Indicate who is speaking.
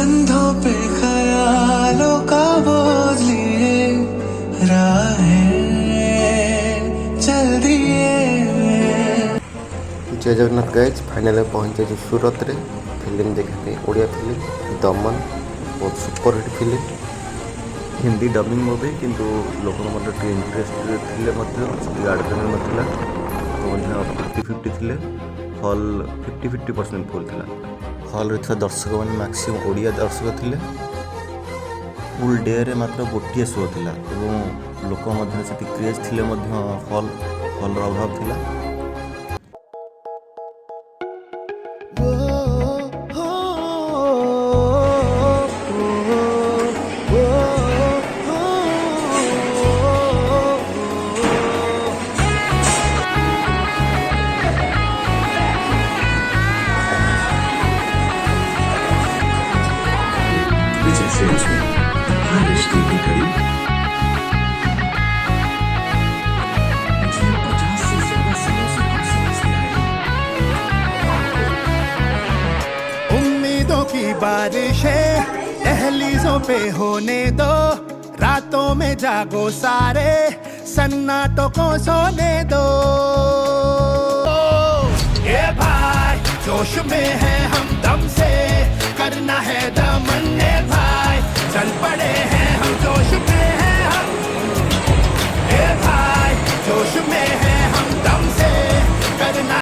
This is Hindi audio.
Speaker 1: कंधों पे ख्यालों का बोझ लिए राहें चल दिए।
Speaker 2: जय जगन्नाथ गाइज फाइनल पहुंचे सूरत रे फिल्म देखा ओडिया फिल्म दमन बहुत superhit film Hindi dubbing movie किंतु लोक इंटरेस्ट थे आडमेंट नाला तो 50-50 थे हल 50-50% फुल था हल रे दर्शक मैंने मैक्सिमम ओडिया दर्शक थे फुल डे रे मात्र गोटे शो था लोक क्रेज थे हल हल अभाव था।
Speaker 3: उम्मीदों की बारिशें दहलीजों पे होने दो, रातों में जागो सारे सन्नाटों को सोने दो। ये भाई जोश में है हम दम से करना है